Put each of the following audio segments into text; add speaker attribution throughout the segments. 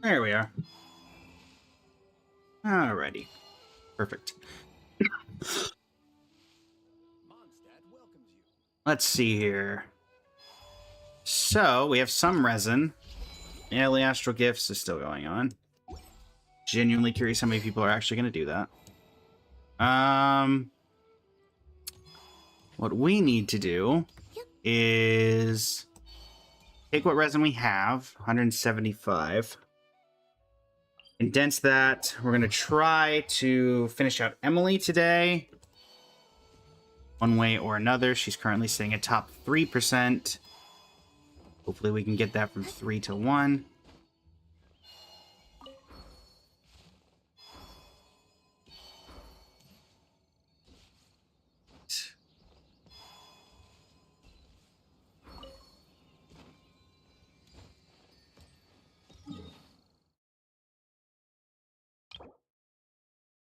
Speaker 1: There we are. Alrighty. Perfect. Let's see here. So, we have some resin. Early Astral Gifts is still going on. Genuinely curious how many people are actually going to do that. What we need to do is take what resin we have, 175. Condense that. We're going to try to finish out Emily today. One way or another. She's currently sitting at top 3%. Hopefully we can get that from 3 to 1.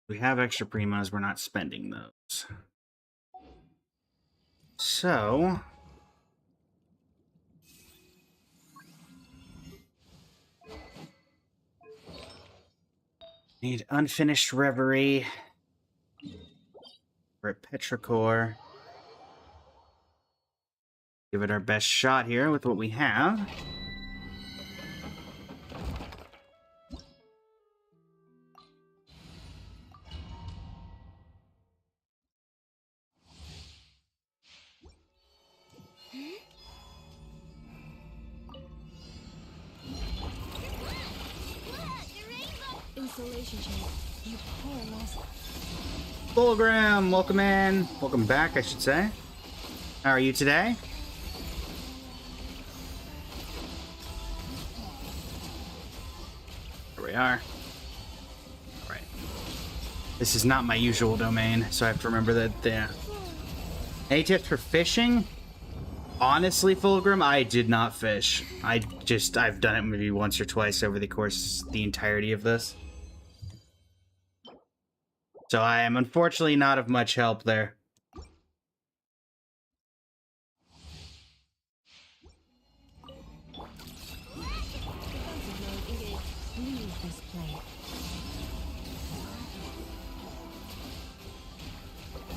Speaker 1: We have extra primos, we're not spending those. So, need Unfinished Reverie for a Petrichor. Give it our best shot here with what we have. Fulgrim, welcome in. Welcome back, I should say. How are you today? Here we are. Alright. This is not my usual domain, so I have to remember that there. Any tips for fishing? Honestly, Fulgrim, I did not fish. I've done it maybe once or twice over the course, the entirety of this. So I am unfortunately not of much help there.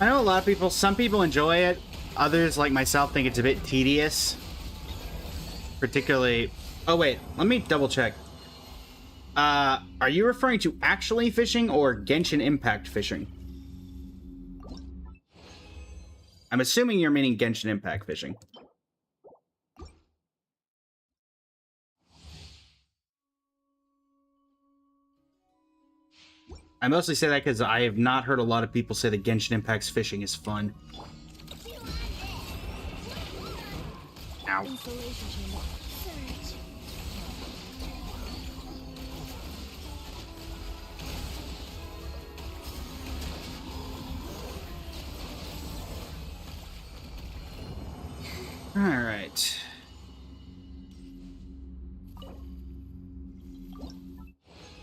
Speaker 1: I know a lot of people, some people enjoy it. Others, like myself, think it's a bit tedious. Particularly... Oh, wait. Let me double check. Are you referring to actually fishing or Genshin Impact fishing? I'm assuming you're meaning Genshin Impact fishing. I mostly say that because I have not heard a lot of people say that Genshin Impact's fishing is fun. Ow. Alright.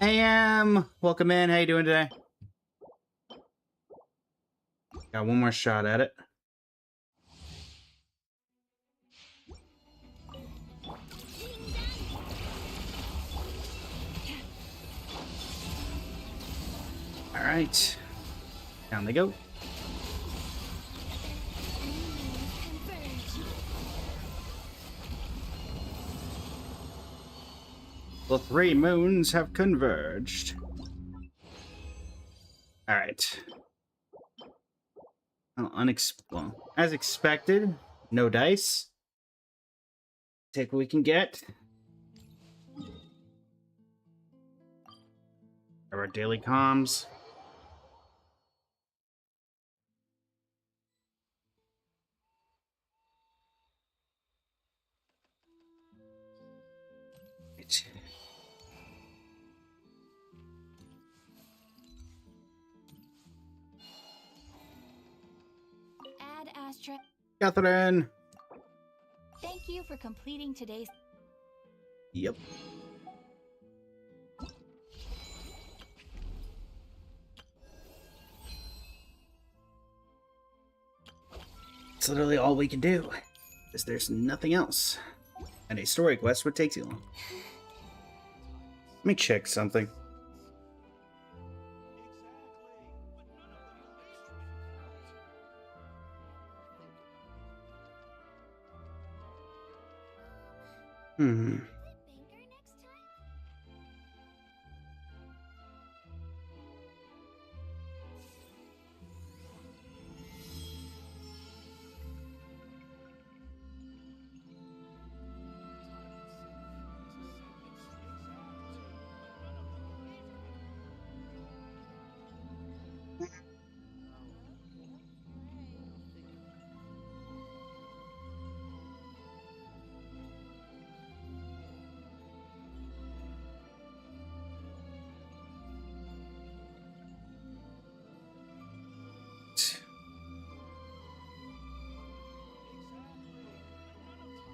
Speaker 1: AM! Welcome in, how you doing today? Got one more shot at it. Alright. Down they go. The 3 moons have converged. Alright. Well, as expected, no dice. Take what we can get. Our daily comms. Right. Catherine!
Speaker 2: Thank you for completing today's...
Speaker 1: Yep. It's literally all we can do, because there's nothing else. And a story quest would take too long. Let me check something. Hmm.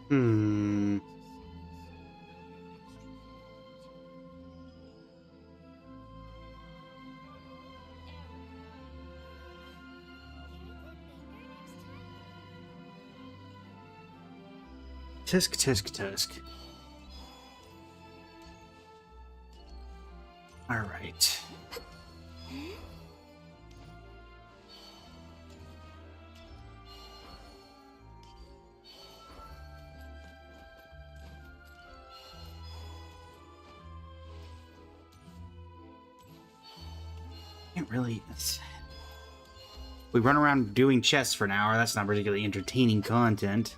Speaker 1: Hmm. Tisk, tisk, tisk. All right. Can't really. We run around doing chests for an hour. That's not particularly entertaining content.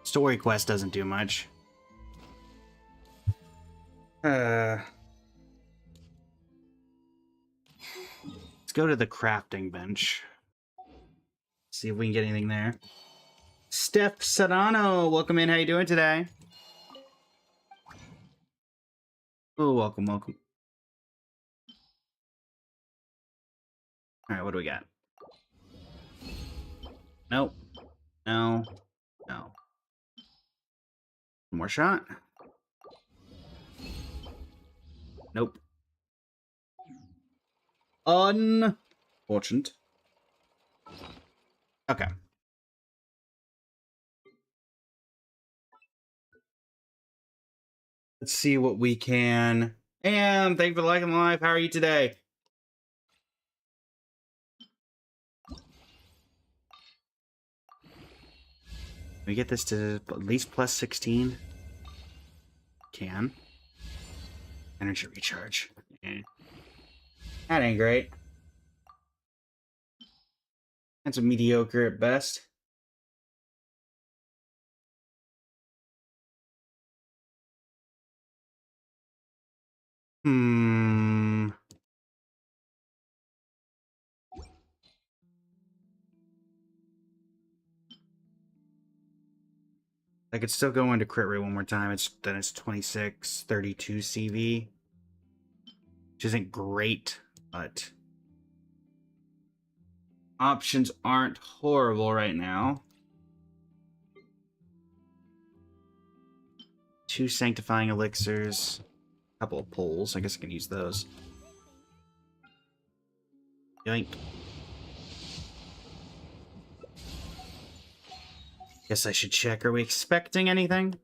Speaker 1: Story quest doesn't do much. Let's go to the crafting bench. See if we can get anything there. Steph Sedano, welcome in. How you doing today? Oh, welcome, welcome. All right, what do we got? Nope. No. No. One more shot. Nope. Unfortunate. Okay. Let's see what we can. And thank you for liking the live. How are you today? Can we get this to at least plus 16? Can. Energy recharge. Eh. That ain't great. That's a mediocre at best. Hmm. I could still go into crit rate one more time. Then it's 26, 32 CV. Which isn't great, but options aren't horrible right now. 2 sanctifying elixirs. A couple of pulls. I guess I can use those. Yoink. Guess I should check. Are we expecting anything?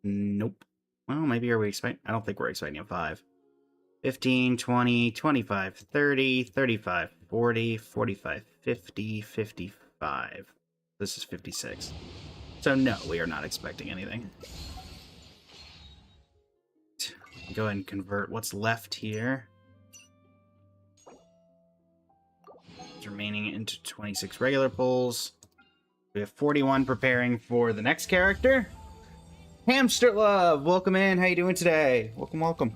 Speaker 1: Nope. Well, maybe are we expecting... I don't think we're expecting a 5. 15, 20, 25, 30, 35, 40, 45, 50, 55. This is 56. So no, we are not expecting anything. Go ahead and convert what's left here. It's remaining into 26 regular pulls. We have 41 preparing for the next character. Hamster Love, welcome in. How you doing today? Welcome, welcome.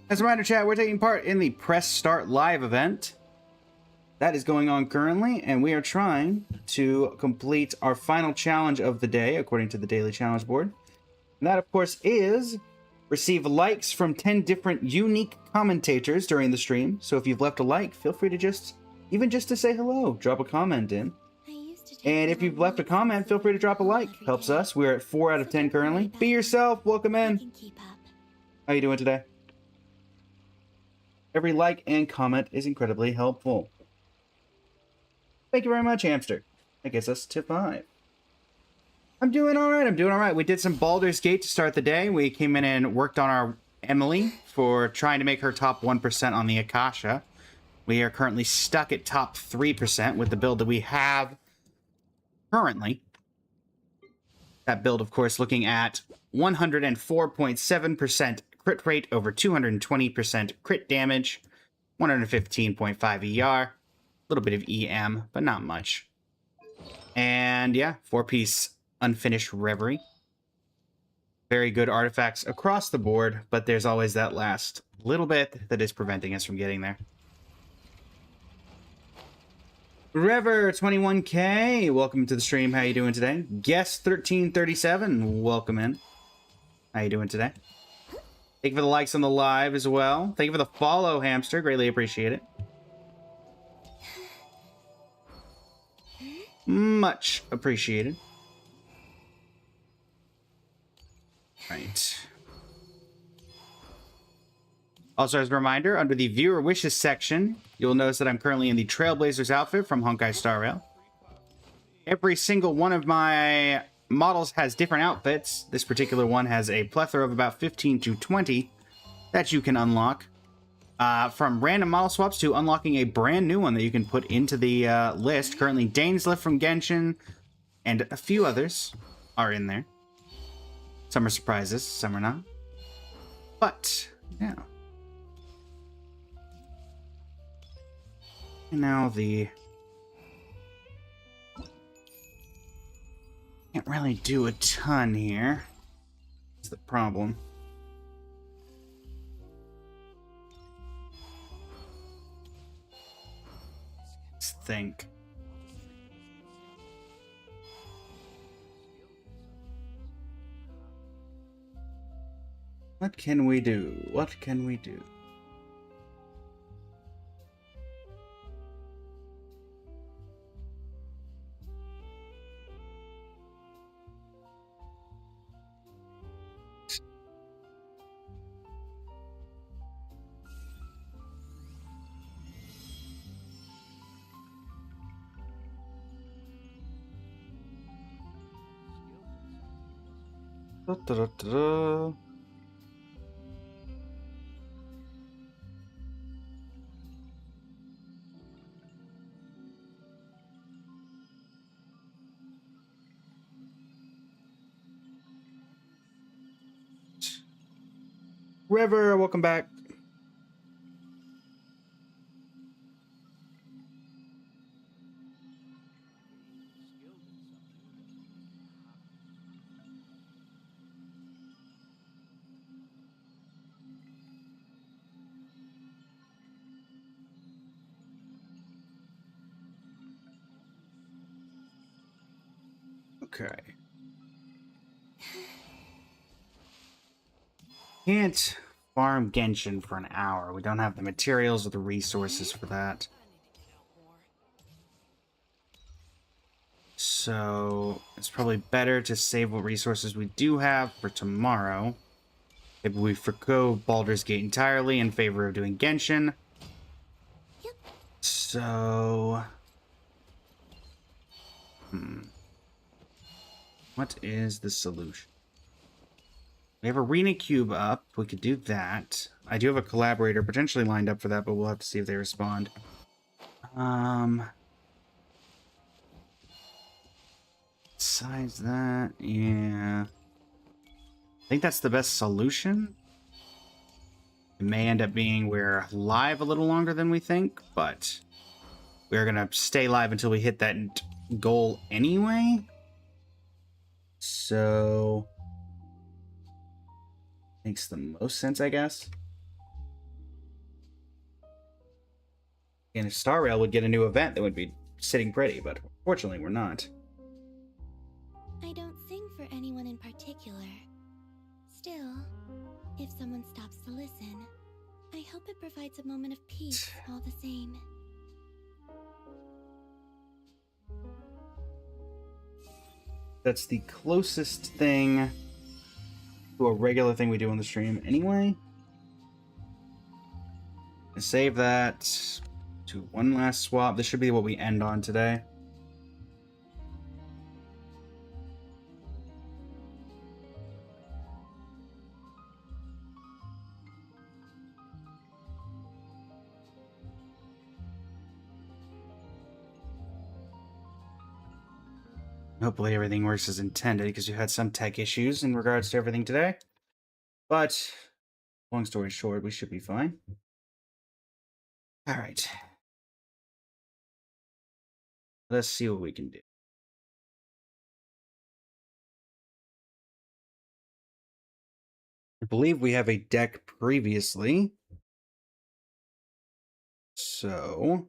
Speaker 1: As a reminder, chat, we're taking part in the Press Start Live event. That is going on currently, and we are trying to complete our final challenge of the day, according to the daily challenge board. And that, of course, is receive likes from 10 different unique commentators during the stream. So if you've left a like, feel free to just to say hello, drop a comment in. And if you've left a comment, feel free to drop a like. Helps us. We're at 4 out of 10 currently. Be yourself. Welcome in. How you doing today? Every like and comment is incredibly helpful. Thank you very much, Hamster. That gets us to 5. I'm doing all right. I'm doing all right. We did some Baldur's Gate to start the day. We came in and worked on our Emily for trying to make her top 1% on the Akasha. We are currently stuck at top 3% with the build that we have currently. That build, of course, looking at 104.7% crit rate over 220% crit damage, 115.5 ER, a little bit of EM, but not much. And yeah, 4-piece Unfinished Reverie. Very good artifacts across the board, but there's always that last little bit that is preventing us from getting there. Rever 21K, welcome to the stream. How you doing today? Guest 1337, welcome in. How you doing today? Thank you for the likes on the live as well. Thank you for the follow, Hamster. Greatly appreciate it. Much appreciated. Right. Also, as a reminder, under the viewer wishes section, you'll notice that I'm currently in the Trailblazers outfit from Honkai Star Rail. Every single one of my models has different outfits. This particular one has a plethora of about 15 to 20 that you can unlock. From random model swaps to unlocking a brand new one that you can put into the list. Currently, Dainslift from Genshin and a few others are in there. Some are surprises, some are not. But, yeah. And now the... Can't really do a ton here. That's the problem. Let's think. What can we do? What can we do? Da-da-da-da. River, welcome back. Okay. Can't farm Genshin for an hour. We don't have the materials or the resources for that. So it's probably better to save what resources we do have for tomorrow. Maybe we forgo Baldur's Gate entirely in favor of doing Genshin. So... What is the solution? We have Arena Cube up. We could do that. I do have a collaborator potentially lined up for that, but we'll have to see if they respond. Besides that, yeah. I think that's the best solution. It may end up being we're live a little longer than we think, but we're going to stay live until we hit that goal anyway. So... makes the most sense, I guess. And if Star Rail would get a new event, that would be sitting pretty, but fortunately we're not.
Speaker 3: I don't sing for anyone in particular. Still, if someone stops to listen, I hope it provides a moment of peace all the same.
Speaker 1: That's the closest thing to a regular thing we do on the stream anyway. Save that to one last swap. This should be what we end on today. Hopefully everything works as intended, because we had some tech issues in regards to everything today. But, long story short, we should be fine. Alright. Let's see what we can do. I believe we have a deck previously. So...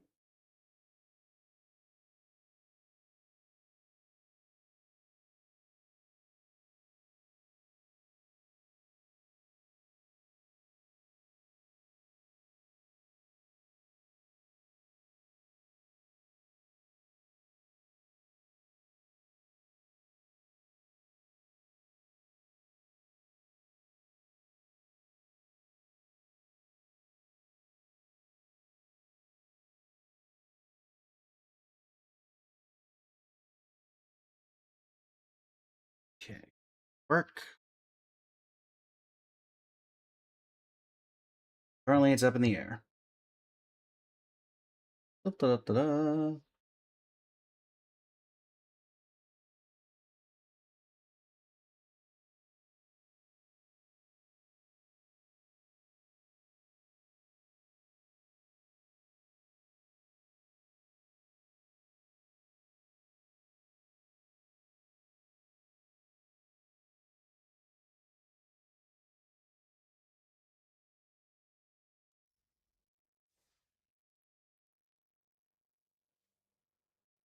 Speaker 1: Okay. Work. Currently, it's up in the air. Da, da, da, da.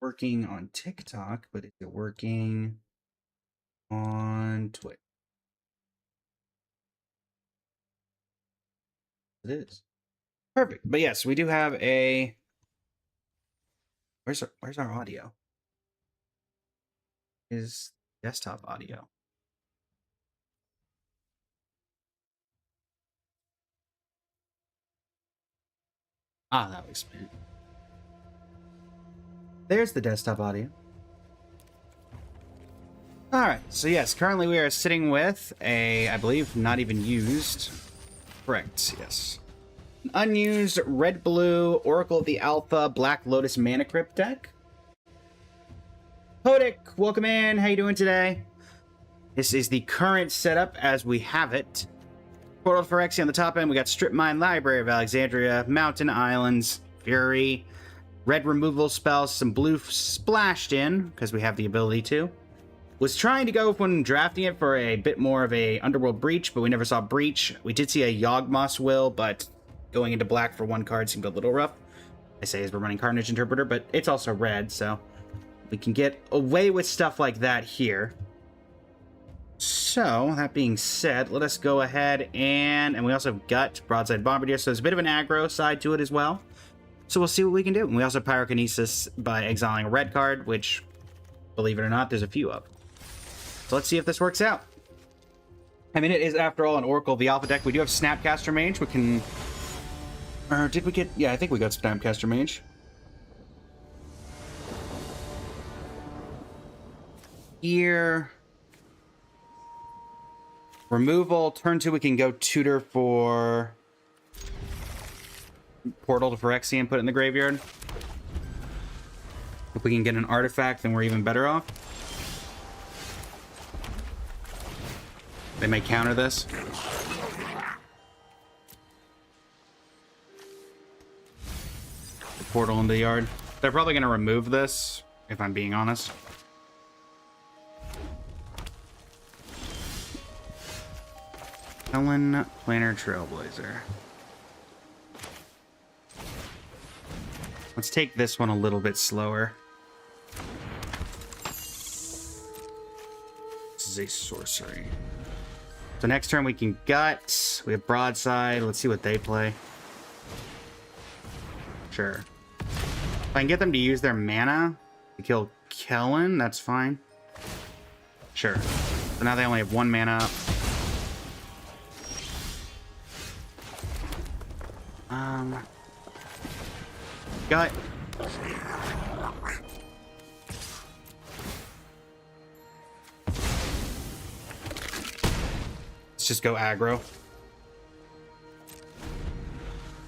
Speaker 1: Working on TikTok, but is it working on Twitch? It is. Perfect. But yes, we do have a... Where's our audio? Is desktop audio. Ah, that would explain it. There's the desktop audio. Alright, so yes, currently we are sitting with a, I believe, not even used. Correct, yes. An unused red-blue Oracle of the Alpha Black Lotus Mana Crypt deck. Hodik, welcome in. How you doing today? This is the current setup as we have it. Portal of Phyrexia on the top end. We got Strip Mine, Library of Alexandria, Mountain Islands, Fury, red removal spells, some blue splashed in, because we have the ability to. Was trying to go when drafting it for a bit more of a Underworld Breach, but we never saw Breach. We did see a Yawgmoth's Will, but going into black for one card seemed a little rough. I say as we're running Carnage Interpreter, but it's also red, so we can get away with stuff like that here. So, that being said, let us go ahead and we also have Gut, Broadside Bombardier, so there's a bit of an aggro side to it as well. So we'll see what we can do. And we also have Pyrokinesis by exiling a red card, which, believe it or not, there's a few of. So let's see if this works out. I mean, it is, after all, an Oracle of the Alpha deck. We do have Snapcaster Mage. We can... Or did we get... Yeah, I think we got Snapcaster Mage. Here... Removal. Turn 2, we can go tutor for... Portal to Phyrexia and put it in the graveyard. If we can get an artifact, then we're even better off. They may counter this. The portal into the yard. They're probably going to remove this, if I'm being honest. Helen Planner Trailblazer. Let's take this one a little bit slower. This is a sorcery. So next turn we can Gut. We have Broadside. Let's see what they play. Sure. If I can get them to use their mana to kill Kellen, that's fine. Sure. So now they only have 1 mana up. Gut. Let's just go aggro.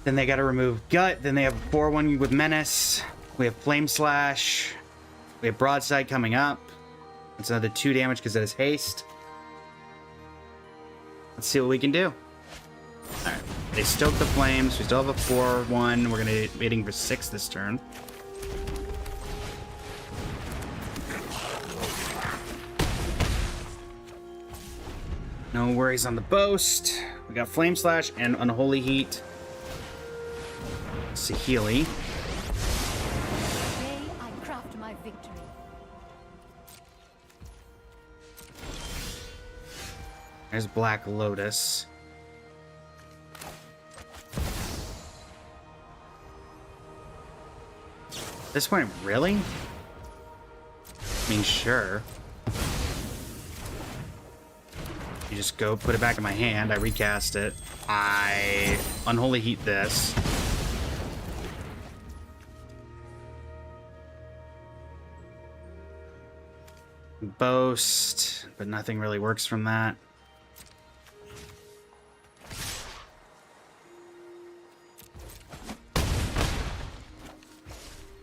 Speaker 1: Then they gotta remove Gut. Then they have 4-1 with Menace. We have Flame Slash. We have Broadside coming up. That's another 2 damage because that is haste. Let's see what we can do. Alright. They stoke the flames. We still have a 4-1. We're going to be hitting for 6 this turn. No worries on the boast. We got Flame Slash and Unholy Heat. Saheeli.
Speaker 2: Today I craft my victory.
Speaker 1: There's Black Lotus. At this point, really? I mean, sure. You just go put it back in my hand. I recast it. I Unholy Heat this. Boast, but nothing really works from that.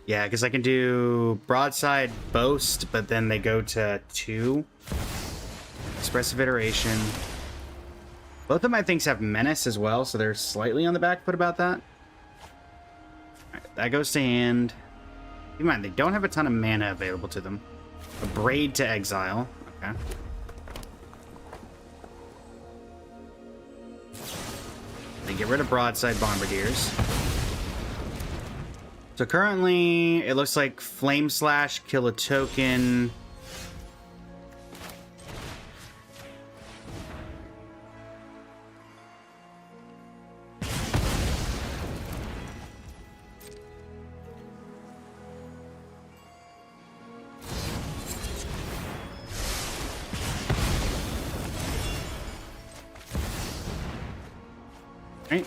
Speaker 1: Yeah, because I can do Broadside, Boast, but then they go to 2. Expressive Iteration. Both of my things have Menace as well, so they're slightly on the back foot about that. Alright, that goes to hand. Keep in mind, they don't have a ton of mana available to them. A Braid to exile. Okay. They get rid of Broadside Bombardiers. So currently, it looks like Flame Slash, kill a token. Right.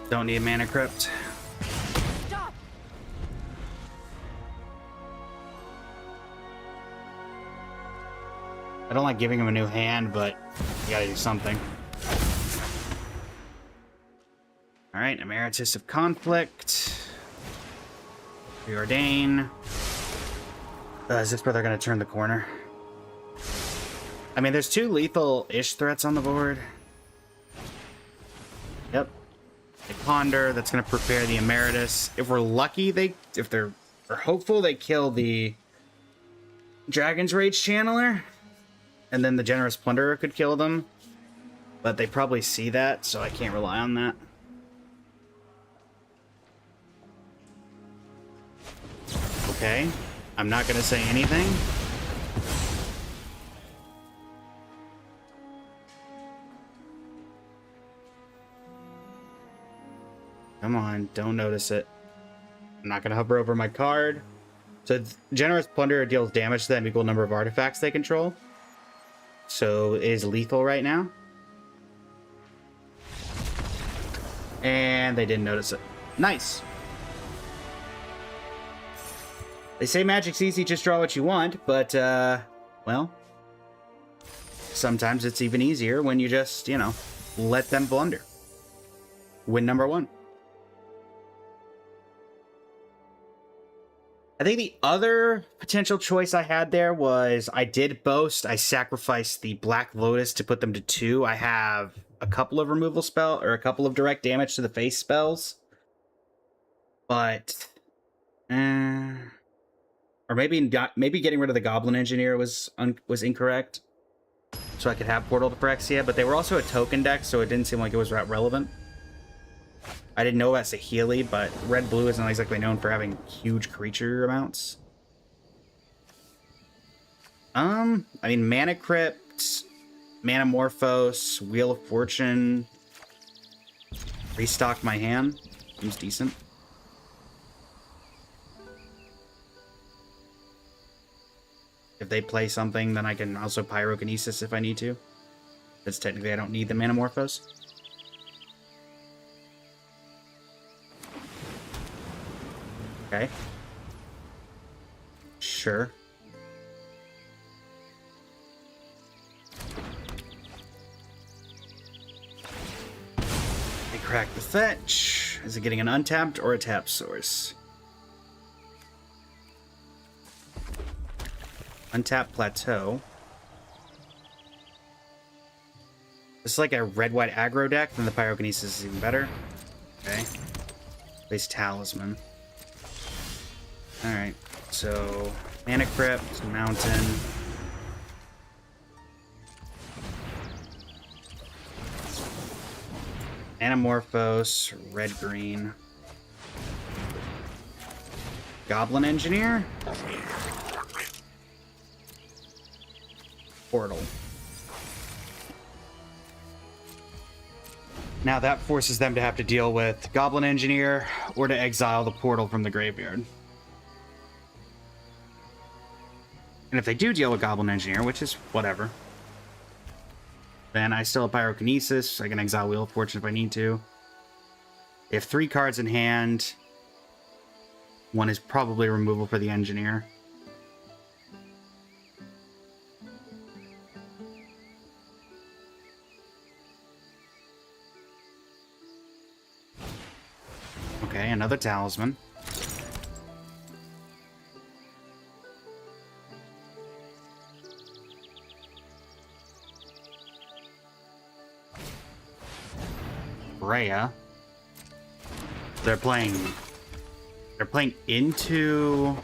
Speaker 1: Don't need Mana Crypt.
Speaker 2: Stop!
Speaker 1: I don't like giving him a new hand, but you gotta do something. Alright, Emeritus of Conflict. Preordain. Is this where they're gonna turn the corner? I mean, there's 2 lethal-ish threats on the board. Yep. They ponder. That's going to prepare the Emeritus. If we're lucky, if they're hopeful, they kill the Dragon's Rage Channeler, and then the Generous Plunderer could kill them. But they probably see that, so I can't rely on that. Okay, I'm not going to say anything. Come on, don't notice it. I'm not going to hover over my card. So Generous Plunderer deals damage to them equal number of artifacts they control. So it is lethal right now. And they didn't notice it. Nice. They say magic's easy, just draw what you want, but, well, sometimes it's even easier when you just, you know, let them blunder. Win number 1. I think the other potential choice I had there was I did boast. I sacrificed the Black Lotus to put them to 2. I have a couple of removal spell or a couple of direct damage to the face spells. But, or maybe getting rid of the Goblin Engineer was incorrect. So I could have Portal to Phyrexia, but they were also a token deck, so it didn't seem like it was relevant. I didn't know about Saheeli, but red-blue is not exactly known for having huge creature amounts. I mean, Mana Crypt, Manamorphose, Wheel of Fortune, restock my hand. Seems decent. If they play something, then I can also pyrokinesis if I need to. That's technically I don't need the Manamorphose. Okay. Sure. They crack the fetch. Is it getting an untapped or a tapped source? Untapped plateau. This is like a red-white aggro deck, then the pyrokinesis is even better. Okay. Base talisman. Alright, so Mana Crypt, Mountain. Anamorphose, red-green. Goblin Engineer. Portal. Now that forces them to have to deal with Goblin Engineer or to exile the portal from the graveyard. And if they do deal with Goblin Engineer, which is whatever, then I still have Pyrokinesis. I can exile Wheel of Fortune if I need to. They have 3 cards in hand. One is probably removal for the Engineer. Okay, another Talisman. Rhea. They're playing into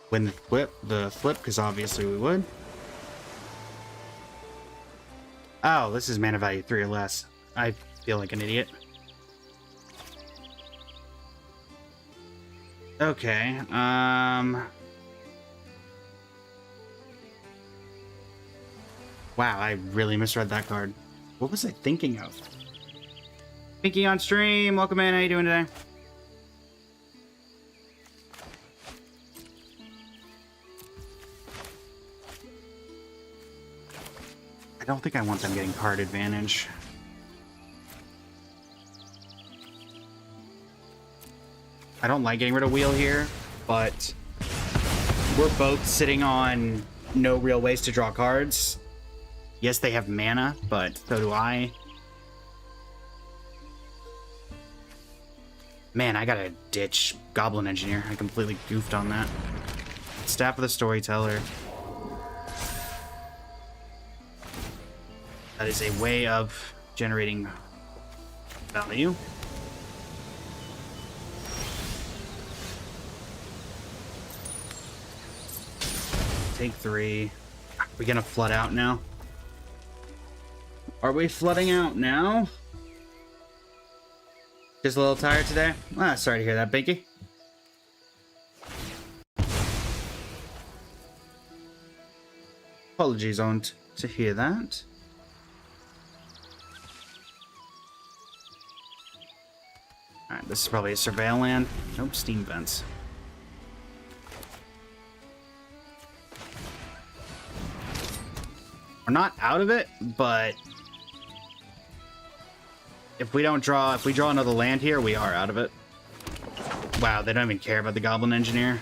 Speaker 1: when the flip, because obviously we would. Oh, this is mana value 3 or less. I feel like an idiot. Okay, wow, I really misread that card. What was I thinking of? Pinky on stream, welcome in, how you doing today? I don't think I want them getting card advantage. I don't like getting rid of Wheel here, but we're both sitting on no real ways to draw cards. Yes, they have mana, but so do I. Man, I gotta ditch Goblin Engineer. I completely goofed on that. Staff of the Storyteller. That is a way of generating value. Take 3. Are we gonna flood out now? Are we flooding out now? Just a little tired today? Ah, sorry to hear that, Binky. Apologies on to hear that. Alright, this is probably a Surveil land. Nope, Steam Vents. We're not out of it, but if we draw another land here, we are out of it. Wow, they don't even care about the Goblin Engineer.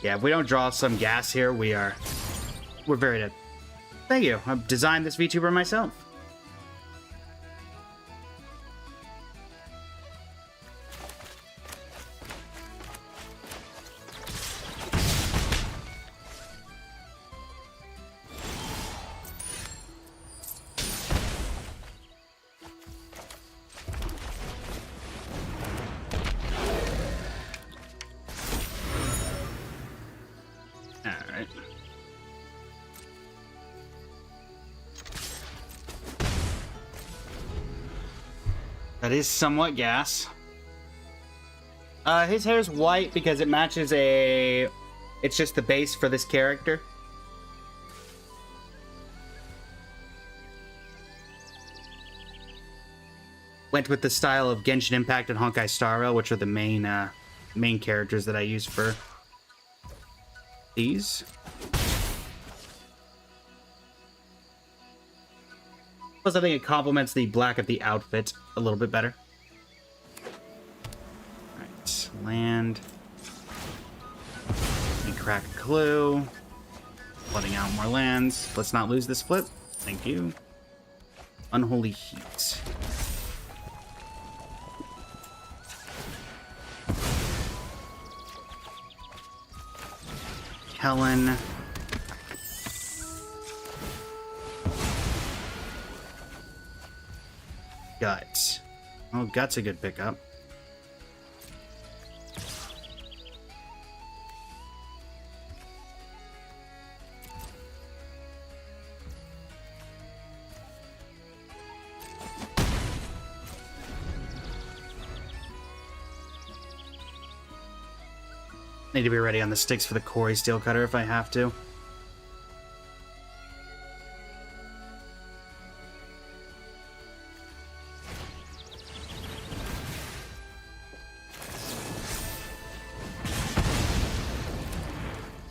Speaker 1: Yeah, if we don't draw some gas here, we're very dead. Thank you. I've designed this VTuber myself. That is somewhat gas. His hair's white because it matches it's just the base for this character. Went with the style of Genshin Impact and Honkai Star Rail, which are the main characters that I use for these. Plus, I think it complements the black of the outfit a little bit better. Alright, land. Let me crack a clue. Flooding out more lands. Let's not lose this flip. Thank you. Unholy Heat. Helen. Gut. Oh, Gut's a good pickup. Need to be ready on the sticks for the Quarry Steel Cutter if I have to.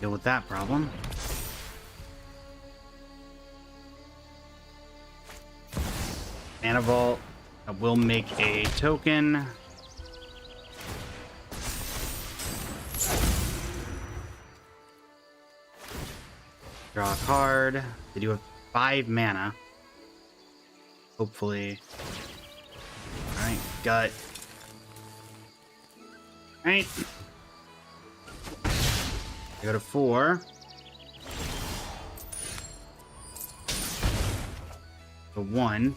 Speaker 1: Deal with that problem. Mana Vault. I will make a token. Draw a card. They do have 5 mana. Hopefully. Alright, Gut. Alright. I go to 4. To 1.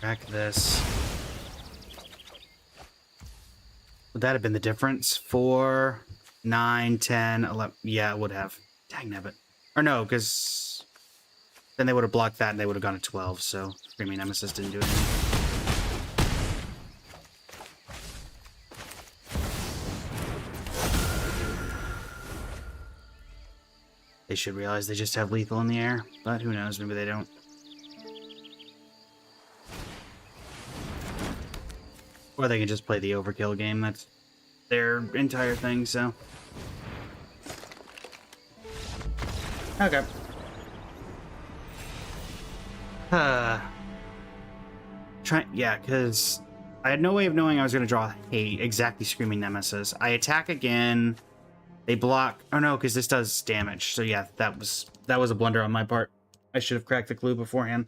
Speaker 1: Back this. Would that have been the difference? 4, 9, 10, 11. Yeah, it would have. Dagnabbit. Or no, because then they would have blocked that and they would have gone to 12, so Screaming Nemesis didn't do anything. They should realize they just have lethal in the air, but who knows, maybe they don't. Or they can just play the overkill game. That's their entire thing, so. Okay. Yeah, because I had no way of knowing I was going to draw Hate, exactly Screaming Nemesis. I attack again. They block. Oh no, because this does damage. So yeah, that was a blunder on my part. I should have cracked the clue beforehand.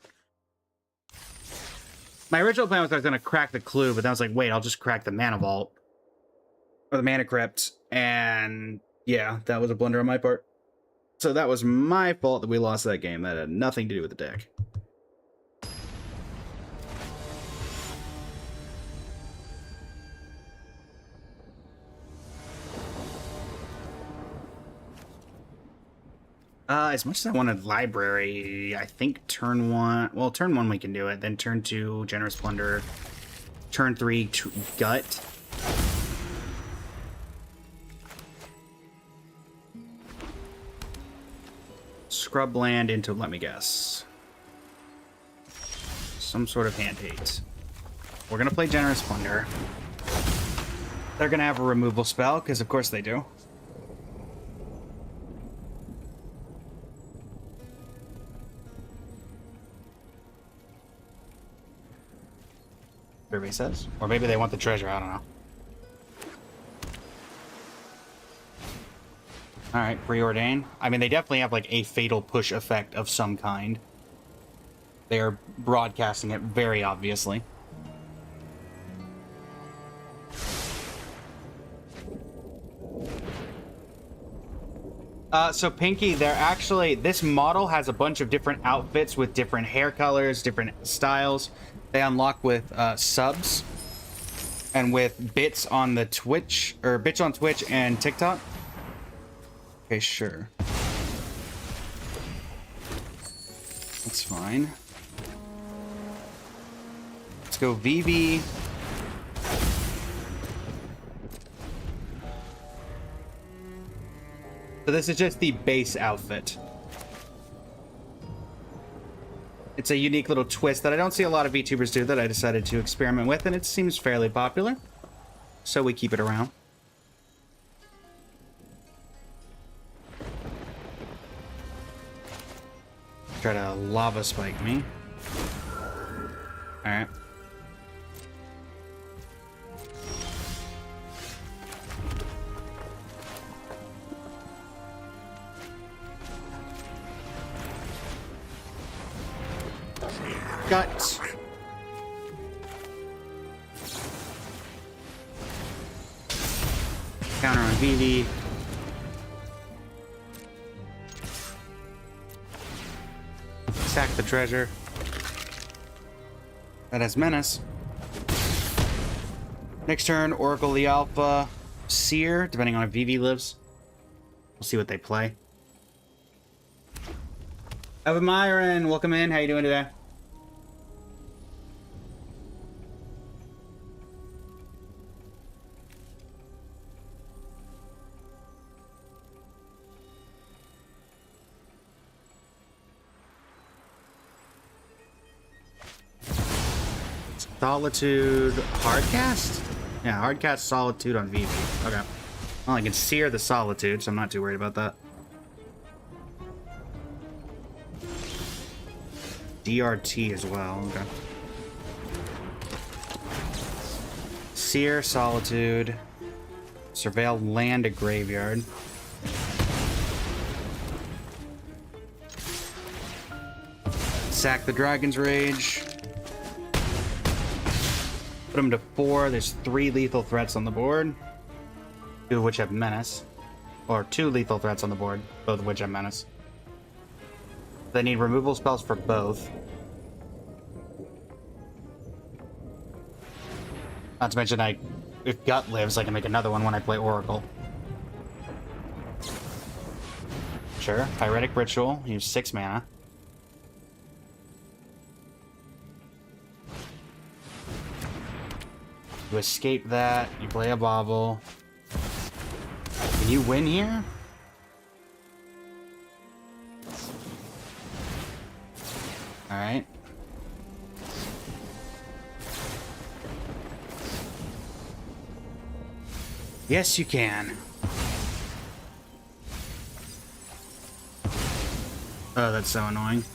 Speaker 1: My original plan was I was going to crack the clue, but then I was like, wait, I'll just crack the Mana Vault. Or the Mana Crypt. And yeah, that was a blunder on my part. So that was my fault that we lost that game. That had nothing to do with the deck. As much as I wanted Library, I think turn 1... Well, turn 1 we can do it. Then turn 2, Generous Plunder. Turn 3, Gut. Scrubland into, let me guess, some sort of Hand Hate. We're going to play Generous Plunder. They're going to have a removal spell, because of course they do. Everybody says. Or maybe they want the treasure, I don't know. Alright, Preordain. I mean, they definitely have, like, a fatal push effect of some kind. They are broadcasting it very obviously. So Pinky, they're actually... This model has a bunch of different outfits with different hair colors, different styles. They unlock with subs and with bits on the Twitch, or bits on Twitch and TikTok. Okay, sure. That's fine. Let's go VV. So this is just the base outfit. It's a unique little twist that I don't see a lot of VTubers do that I decided to experiment with, and it seems fairly popular. So we keep it around. Try to lava spike me. Alright. Guts. Counter on VV. Sack the treasure. That has menace. Next turn, Oracle the Alpha, Seer, depending on if VV lives. We'll see what they play. Evan Myron, welcome in. How you doing today? Solitude Hardcast? Yeah, Hardcast Solitude on VV. Okay. Well, I can sear the Solitude, so I'm not too worried about that. DRT as well. Okay. Sear Solitude. Surveil land a graveyard. Sack the Dragon's Rage. Put him to 4. There's 3 lethal threats on the board, 2 of which have menace. Or 2 lethal threats on the board, both of which have menace. They need removal spells for both. Not to mention, if Gut lives, I can make another one when I play Oracle. Sure. Pyretic Ritual. Use 6 mana. You escape that. You play a bauble. Can you win here? Alright. Yes, you can. Oh, that's so annoying.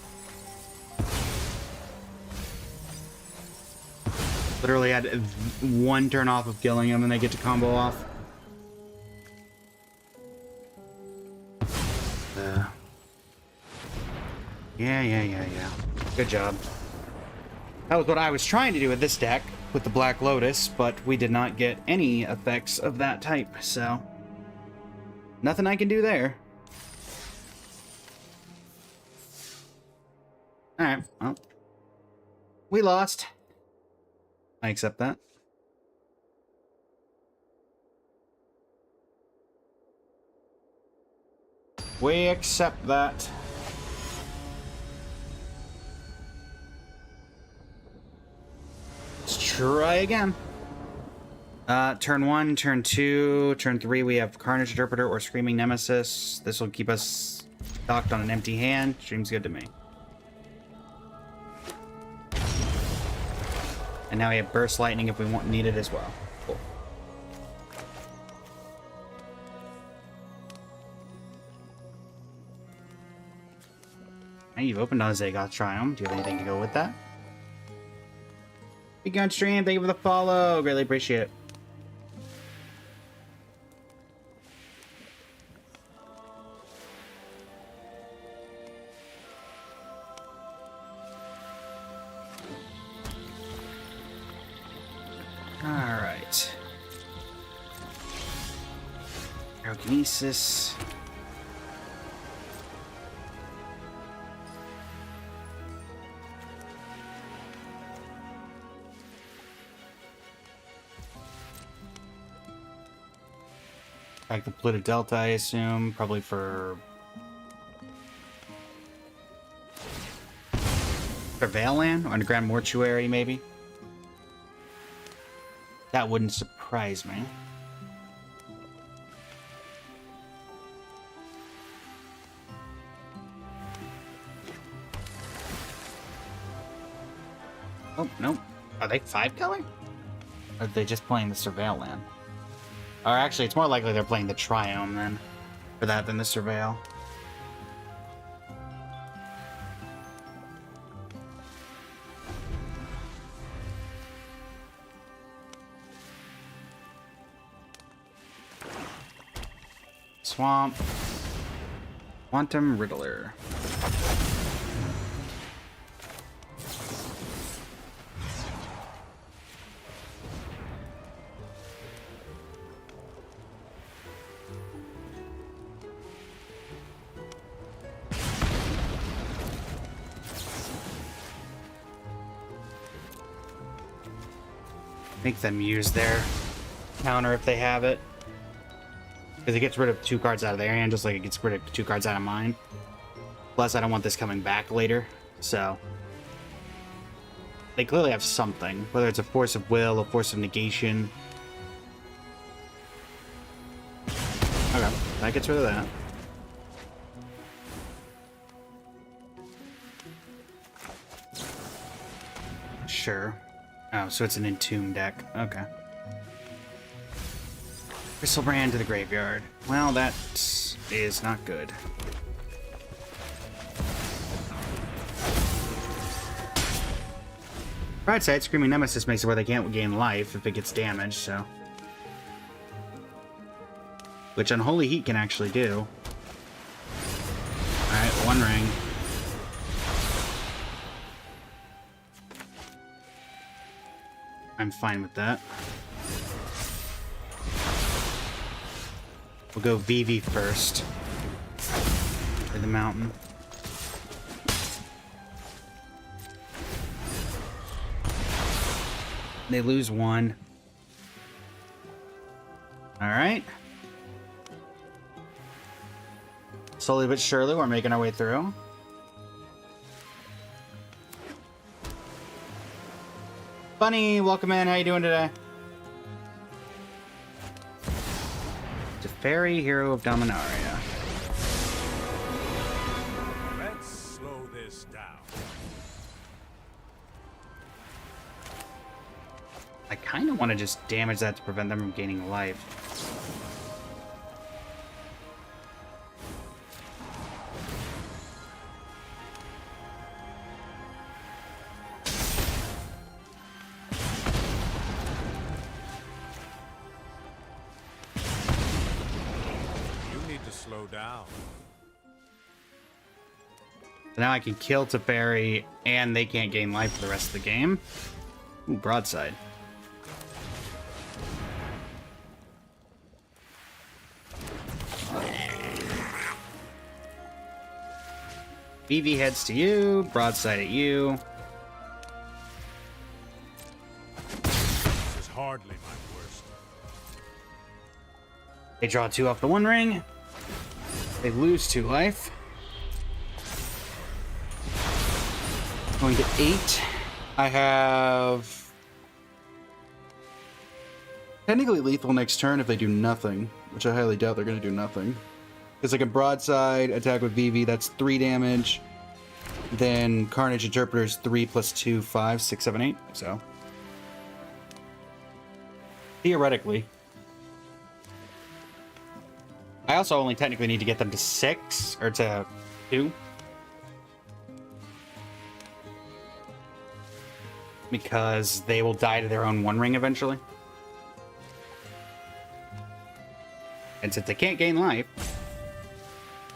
Speaker 1: Literally had 1 turn off of killing him and they get to combo off. Yeah. Good job. That was what I was trying to do with this deck, with the Black Lotus, but we did not get any effects of that type, so... nothing I can do there. Alright, well. We lost. I accept that. We accept that. Let's try again. Turn 1, turn 2, turn 3, we have Carnage Interpreter or Screaming Nemesis. This will keep us docked on an empty hand. Seems good to me. And now we have Burst Lightning if we need it as well. Cool. Hey, you've opened on Zagoth Triumph. Do you have anything to go with that? Big on stream, thank you for the follow. Greatly appreciate it. Alright. Pyrokinesis. Like the Pluto Delta, I assume. Probably for Valeland? Underground Mortuary, maybe? That wouldn't surprise me. Oh, no. Are they 5-color? Or are they just playing the Surveil land? Or actually, it's more likely they're playing the Triome then. For that than the Surveil. Swamp. Quantum Riddler. Make them use their counter if they have it. Because it gets rid of 2 cards out of their hand, just like it gets rid of 2 cards out of mine. Plus, I don't want this coming back later, so... They clearly have something, whether it's a Force of Will, a Force of Negation. Okay, that gets rid of that. Sure. Oh, so it's an Entomb deck. Okay. Bristlebrand to the graveyard. Well, that is not good. Broadside, Screaming Nemesis makes it where they can't gain life if it gets damaged, so... Which Unholy Heat can actually do. Alright, 1 ring. I'm fine with that. We'll go VV first. For the mountain. They lose 1. Alright. Slowly but surely, we're making our way through. Bunny, welcome in. How you doing today? Teferi, Hero of Dominaria.
Speaker 4: Let's slow this down.
Speaker 1: I kind of want to just damage that to prevent them from gaining life.
Speaker 4: Slow down.
Speaker 1: Now I can kill Teferi, and they can't gain life for the rest of the game. Ooh, broadside. BV heads to you, broadside at you.
Speaker 4: This is hardly my worst.
Speaker 1: They draw 2 off the 1 ring. They lose 2 life. Going to 8. I have technically lethal next turn if they do nothing, which I highly doubt they're going to do nothing. Because I can broadside, attack with VV, that's 3 damage. Then Carnage Interpreter's 3 plus 2, 5, 6, 7, 8. So theoretically. I also only technically need to get them to 6, or to 2. Because they will die to their own 1 ring eventually. And since they can't gain life,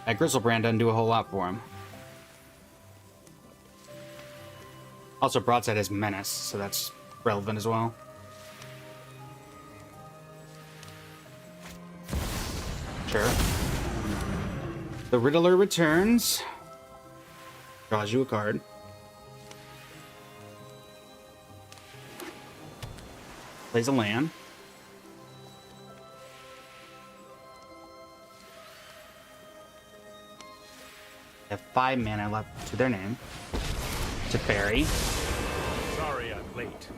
Speaker 1: that Grizzlebrand doesn't do a whole lot for them. Also, Broadside has Menace, so that's relevant as well. Sure. The Riddler returns. Draws you a card. Plays a land. They have 5 mana left to their name. To Barry.
Speaker 4: Sorry I'm late.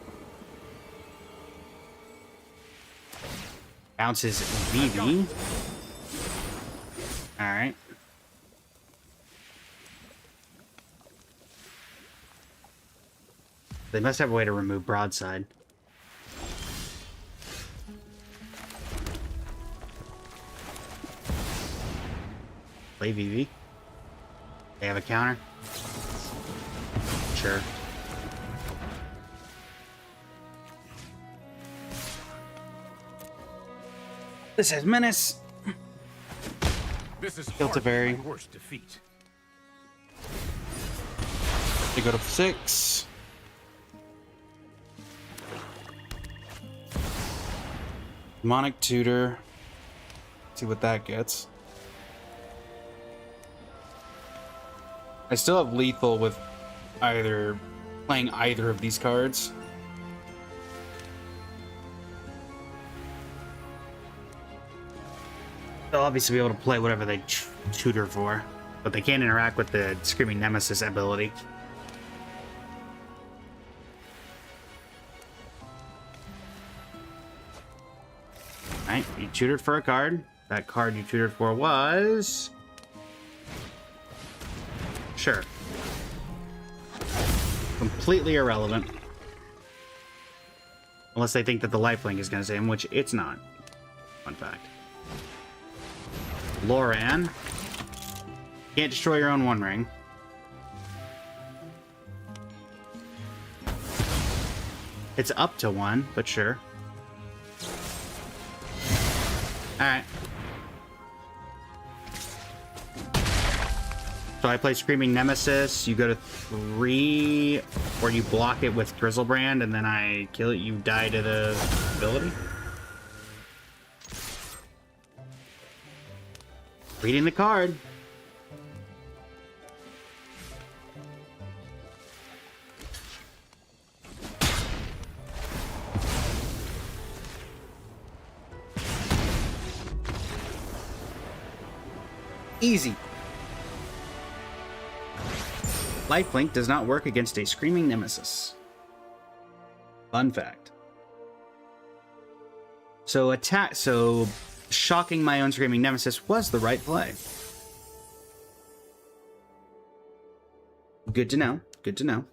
Speaker 1: Bounces Vivi. Alright. They must have a way to remove broadside. Play Vivi. They have a counter. Sure. This is Menace.
Speaker 4: This is
Speaker 1: Kill to Barry.
Speaker 4: my worst defeat.
Speaker 1: They go to 6. Demonic Tutor. See what that gets. I still have lethal with playing either of these cards. They'll obviously be able to play whatever they tutor for, but they can't interact with the Screaming Nemesis ability. Alright, you tutored for a card. That card you tutored for was... Sure. Completely irrelevant. Unless they think that the lifelink is going to save him, which it's not. Fun fact. Loran. Can't destroy your own One Ring. It's up to 1, but sure. Alright. So I play Screaming Nemesis, you go to 3, or you block it with Grizzlebrand, and then I kill it, you die to the ability? Reading the card. Easy. Lifelink does not work against a Screaming Nemesis. Fun fact. So shocking my own Screaming Nemesis was the right play. Good to know. Good to know.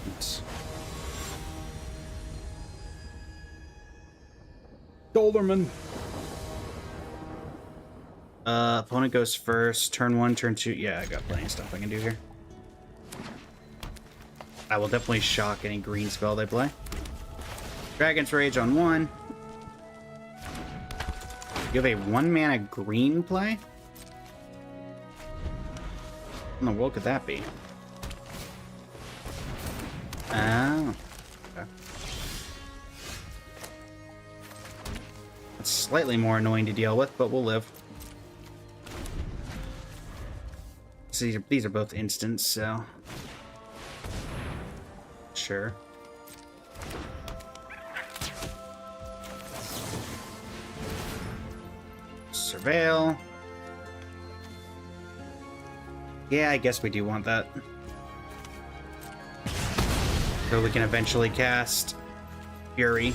Speaker 1: Oops. Dolderman. Opponent goes first. Turn 1, turn 2. Yeah, I got plenty of stuff I can do here. I will definitely shock any green spell they play. Dragon's Rage on 1. You have a 1-mana green play? What in the world could that be? Oh. Okay. It's slightly more annoying to deal with, but we'll live. So these are both instants, so... Sure. Surveil. Yeah, I guess we do want that. So we can eventually cast Fury.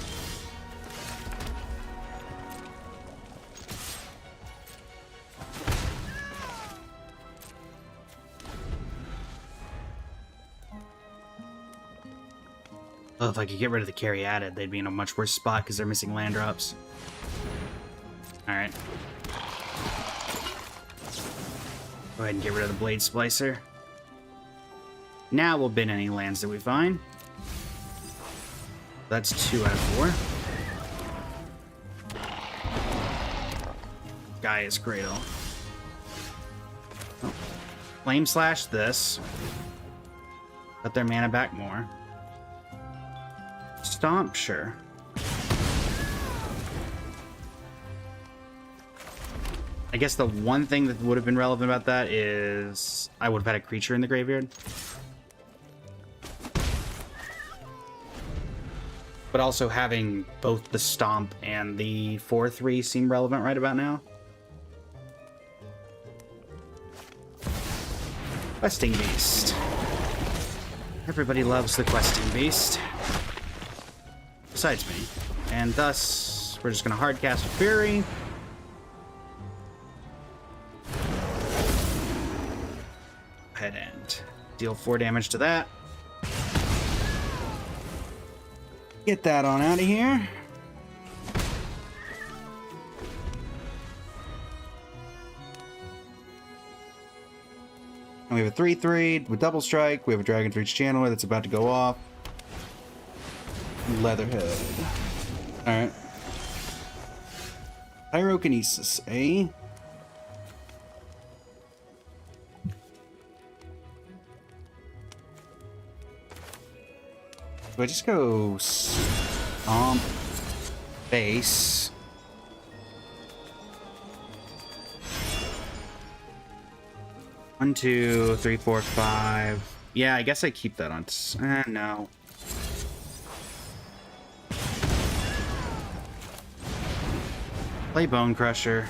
Speaker 1: Oh, if I could get rid of the carry added, they'd be in a much worse spot because they're missing land drops. Alright. Go ahead and get rid of the Blade Splicer. Now we'll bin any lands that we find. That's 2 out of 4. Gaia's Cradle. Oh. Flame Slash this. Cut their mana back more. Stomp, sure. I guess the one thing that would have been relevant about that is I would have had a creature in the graveyard. but also having both the Stomp and the 4-3 seem relevant right about now. Questing Beast. Everybody loves the Questing Beast. Besides me. And thus, we're just going to hardcast Fury. Head end. Deal 4 damage to that. Get that on out of here. And we have a 3-3 with double strike. We have a Dragon's Reach Channeler that's about to go off. Leatherhead. Alright. Pyrokinesis, eh? Do I just go Stomp base? One, 2, 3, 4, 5. Yeah, I guess I keep that on. No. Play Bone Crusher.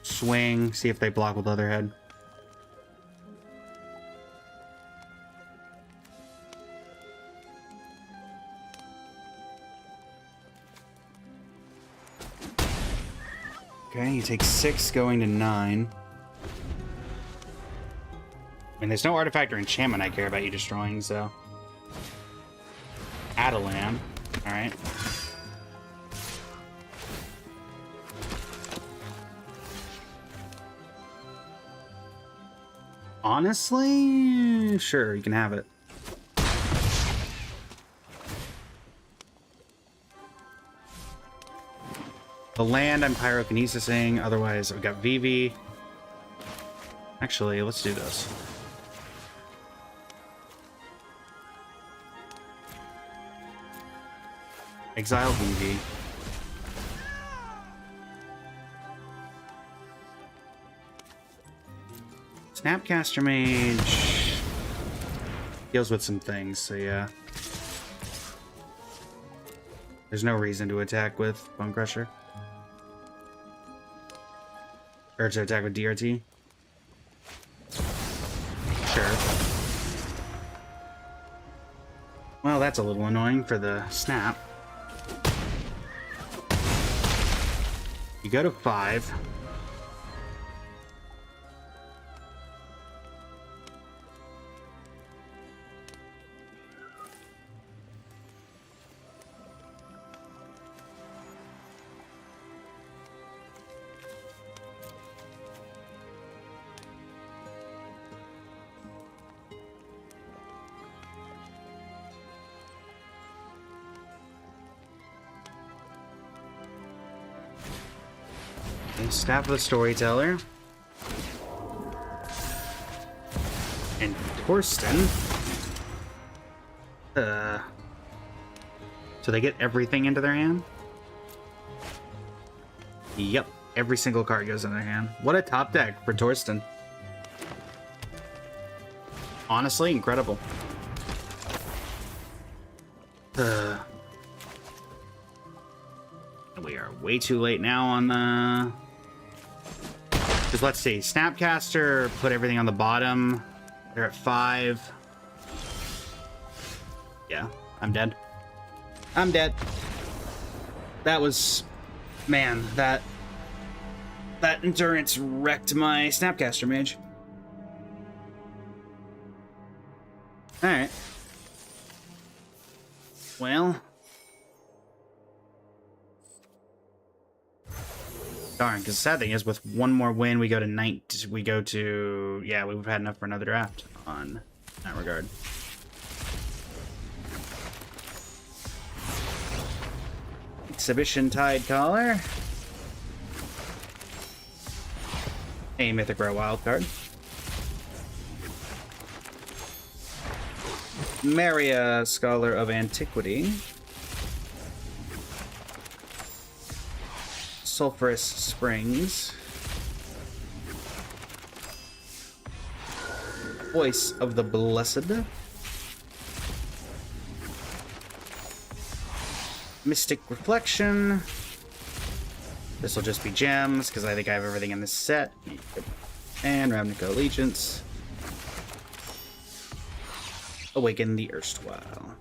Speaker 1: Swing. See if they block with Leatherhead. Okay, you take 6 going to 9. I mean, there's no artifact or enchantment I care about you destroying, so... Adelan. Alright. Honestly, sure, you can have it. The land I'm pyrokinesising, otherwise I've got Vivi. Actually, let's do this. Exile Vivi. Snapcaster Mage deals with some things, so yeah. There's no reason to attack with Bone Crusher. Or to attack with DRT. Sure. Well, that's a little annoying for the snap. You go to 5. Staff of the Storyteller. And Torsten. So they get everything into their hand? Yep. Every single card goes in their hand. What a top deck for Torsten. Honestly, incredible. We are way too late now on the... Because let's see, Snapcaster put everything on the bottom. They're at 5. Yeah, I'm dead. I'm dead. That was... Man, that endurance wrecked my Snapcaster Mage. Alright. Well... Darn, because the sad thing is, with one more win, we go to 19. We go to... Yeah, we've had enough for another draft on that regard. Exhibition Tide Caller. A Mythic Rare Wildcard. Maria, Scholar of Antiquity. Sulphurous Springs. Voice of the Blessed. Mystic Reflection. This will just be gems, because I think I have everything in this set. And Ravnica Allegiance. Awaken the Erstwhile.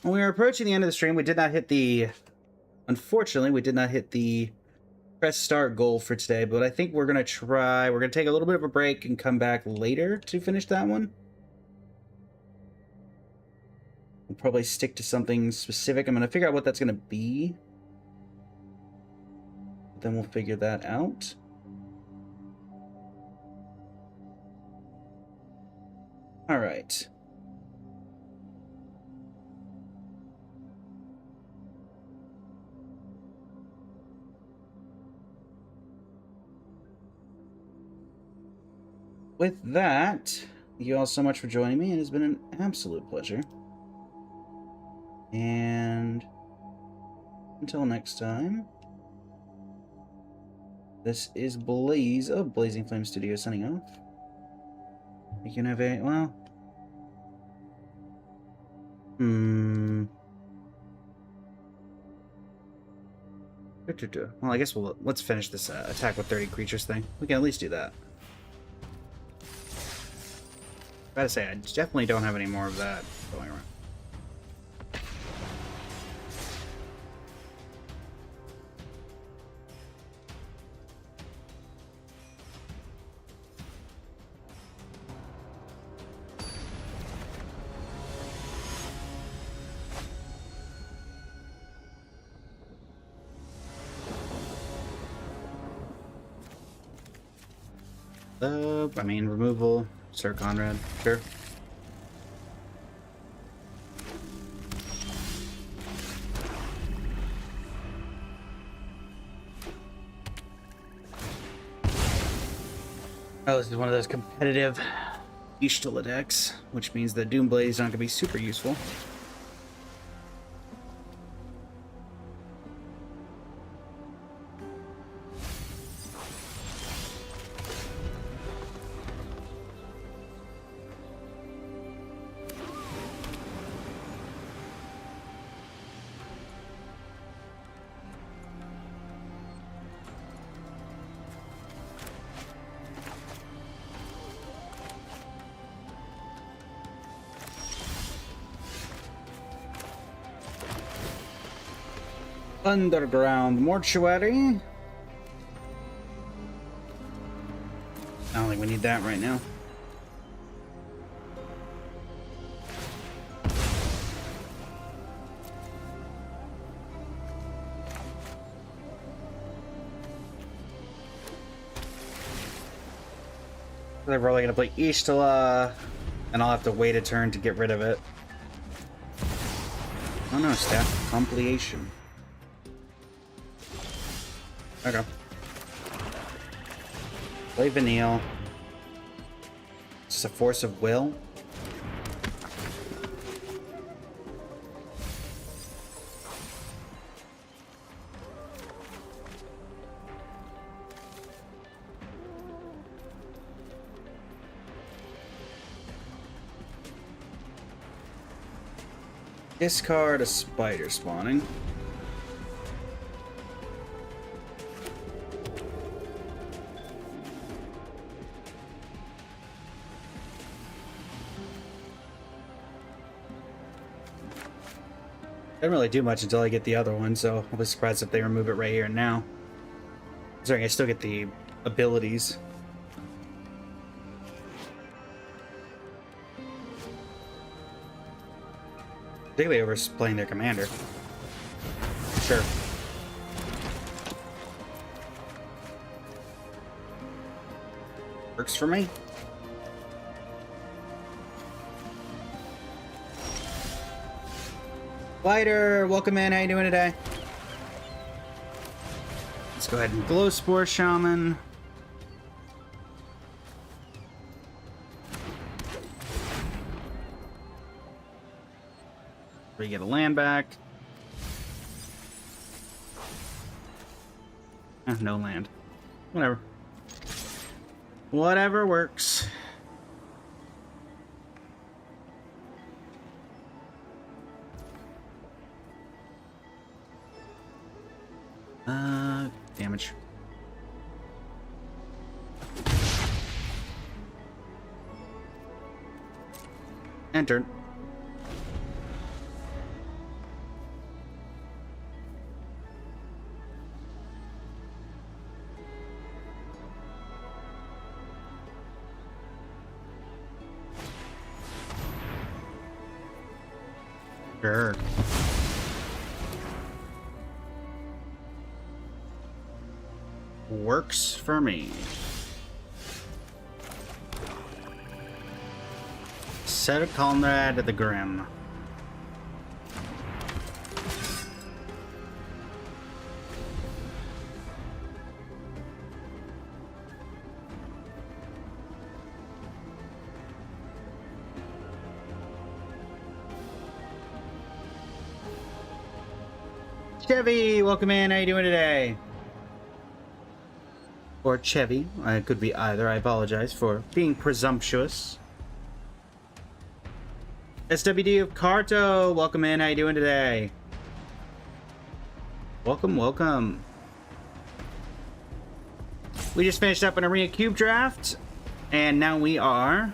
Speaker 1: When we were approaching the end of the stream, we did not hit the... Unfortunately, we did not hit the press start goal for today, but I think we're going to try... We're going to take a little bit of a break and come back later to finish that one. We'll probably stick to something specific. I'm going to figure out what that's going to be. Then we'll figure that out. All right. With that, thank you all so much for joining me. It has been an absolute pleasure. And until next time, this is Blaze of Blazing Flame Studio signing off. You can have a, well... Well, I guess let's finish this attack with 30 creatures thing. We can at least do that. Gotta say, I definitely don't have any more of that going around. I mean, removal, Sir Conrad, sure. Oh, this is one of those competitive Ishtala decks, which means the Doomblade is not going to be super useful. Underground Mortuary. I don't think we need that right now. They're probably gonna play Ishtala, and I'll have to wait a turn to get rid of it. Oh no, staff completion. Okay. Play Vanille. It's a force of will. Discard a spider spawning. Didn't really do much until I get the other one, so I'll be surprised if they remove it right here and now. Sorry, I still get the abilities. Particularly over playing their commander. Sure. Works for me. Lighter, welcome in. How you doing today? Let's go ahead and Glow Spore Shaman. We get a land back. No land. Whatever. Whatever works. Damage. Enter. Sure. Works for me. Set a comrade at the Grim. Chevy, welcome in. How you doing today? Or Chevy. It could be either. I apologize for being presumptuous. SWD of Carto, welcome in. How you doing today? Welcome, welcome. We just finished up an Arena Cube draft, and now we are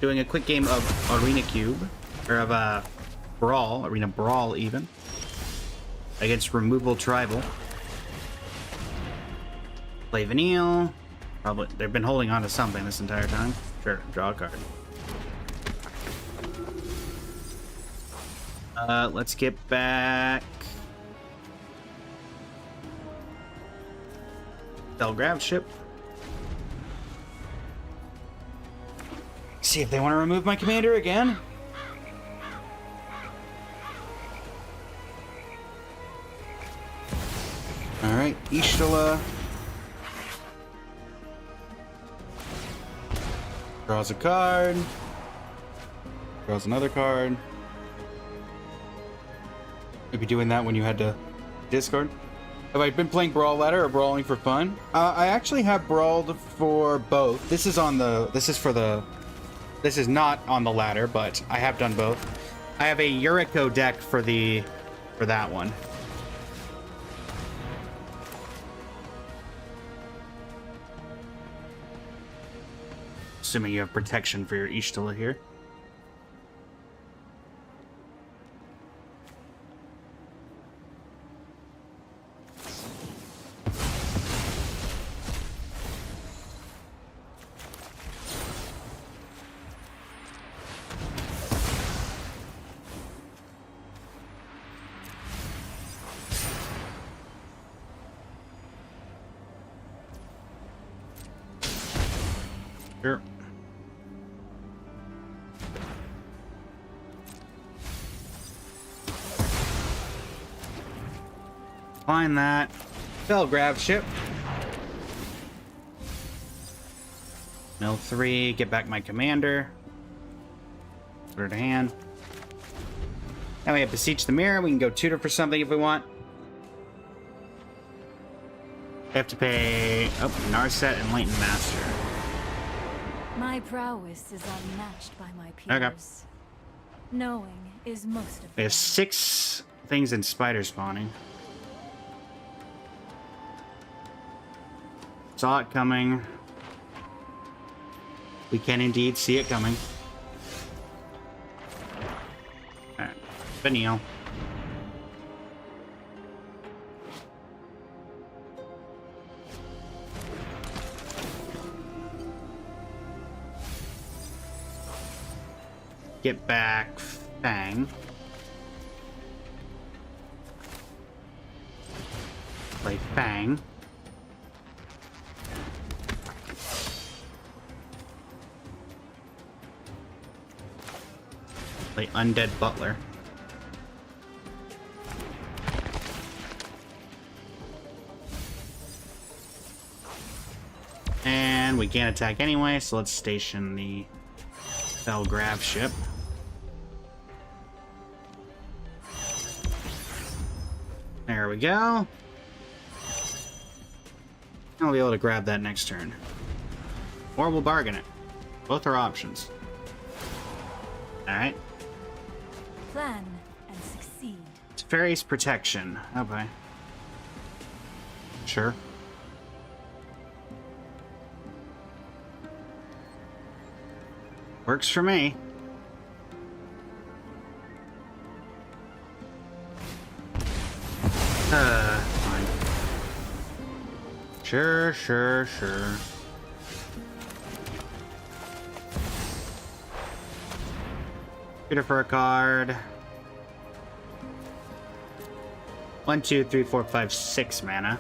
Speaker 1: doing a quick game of Arena Cube, or of Brawl, Arena Brawl even, against Removal Tribal. Play Vanille. Probably they've been holding on to something this entire time. Sure, draw a card. Let's get back. They'll grab ship. See if they want to remove my commander again. All right, Ishtala draws a card. Draws another card. Maybe doing that when you had to discard. Have I been playing Brawl Ladder or brawling for fun? I actually have brawled for both. This is not on the ladder, but I have done both. I have a Yuriko deck for that one. Assuming you have protection for your Ishtala here. Sure. Find that. They'll grab ship. Mill 3, get back my commander. Put her to hand. Now we have Beseech the Mirror. We can go tutor for something if we want. We have to pay Narset and Lighten Master.
Speaker 2: My prowess is unmatched by my peers.
Speaker 1: Okay.
Speaker 2: Knowing is most of
Speaker 1: There's 6 things in spider spawning. Saw it coming. We can indeed see it coming. Alright. Vanille. Get back Fang. Play Fang. Play Undead Butler. And we can't attack anyway, so let's station the Fell Grab ship. There we go. I'll be able to grab that next turn. Or we'll bargain it. Both are options. Alright.
Speaker 2: plan and succeed.
Speaker 1: Fairy's Protection. Okay. Sure. Works for me. Fine. Sure. Get it for a card. 1, 2, 3, 4, 5, 6 mana.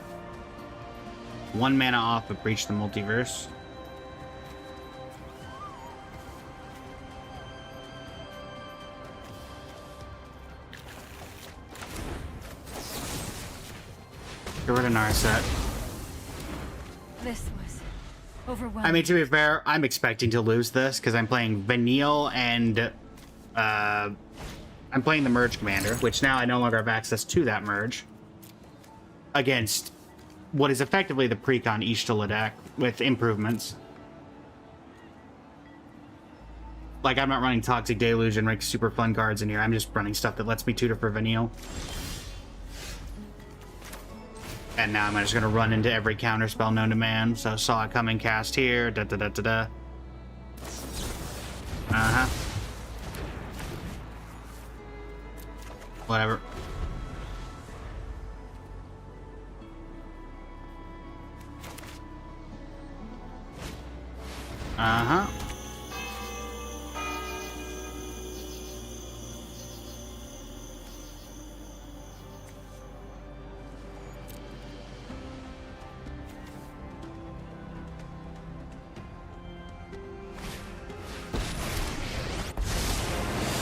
Speaker 1: 1 mana off of Breach the Multiverse. Get rid of Narset.
Speaker 2: This was overwhelming.
Speaker 1: I mean, to be fair, I'm expecting to lose this because I'm playing Vanille and I'm playing the Merge Commander, which now I no longer have access to that Merge against what is effectively the Precon Ishtala deck with improvements. Like, I'm not running Toxic Deluge and like super fun cards in here. I'm just running stuff that lets me tutor for Vanille. And now I'm just gonna run into every counterspell known to man. So saw it coming, cast here, da-da-da-da-da. Uh-huh. Whatever. Uh-huh.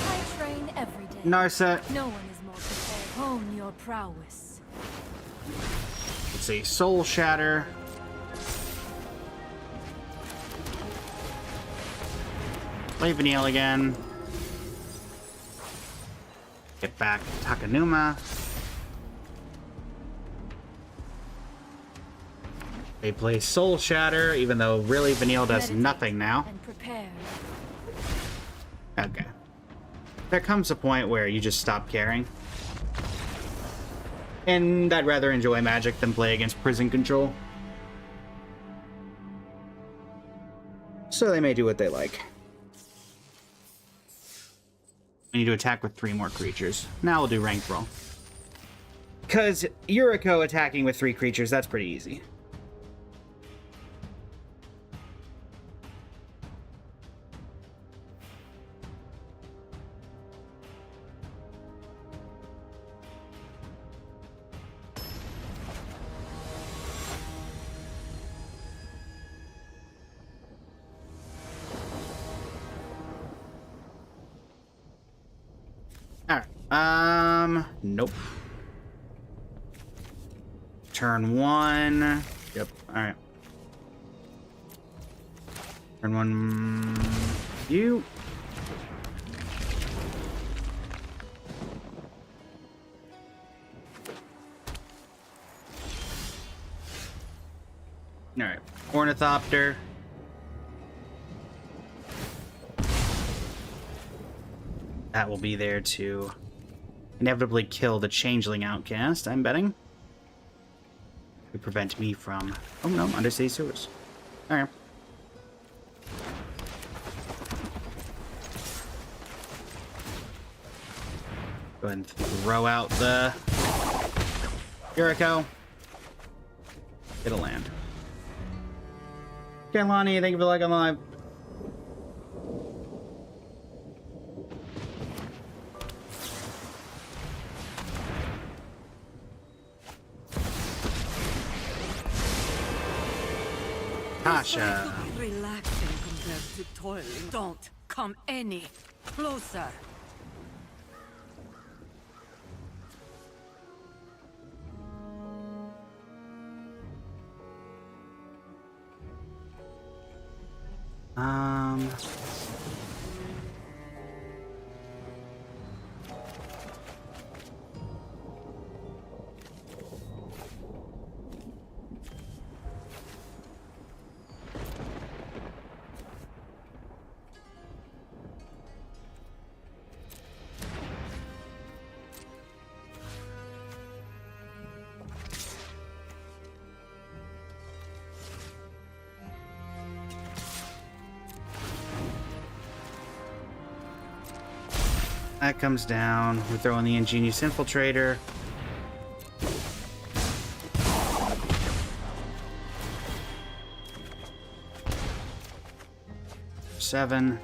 Speaker 2: I train every day.
Speaker 1: Narset.
Speaker 2: No one is more prepared. Hone your prowess.
Speaker 1: It's a Soul Shatter. Play Vanille again. Get back Takanuma. They play Soul Shatter, even though really Vanille does
Speaker 2: Meditate
Speaker 1: nothing now.
Speaker 2: And prepare.
Speaker 1: Okay. There comes a point where you just stop caring. And I'd rather enjoy Magic than play against Prison Control. So they may do what they like. I need to attack with 3 more creatures. Now we'll do Rank Roll. Because Yuriko attacking with 3 creatures, that's pretty easy. Alright, nope. Turn 1. Yep, alright. Turn 1. You. Alright, Ornithopter. That will be there to inevitably kill the Changeling Outcast, I'm betting. To prevent me from... Oh no, Undersea Sewers. Alright. Go ahead and throw out the Yuriko. Get a land. Okay, Lonnie, thank you for liking live. Tasha.
Speaker 5: Relaxing compared to toiling. Don't come any closer.
Speaker 1: That comes down. We throw in the Ingenious Infiltrator. Seven.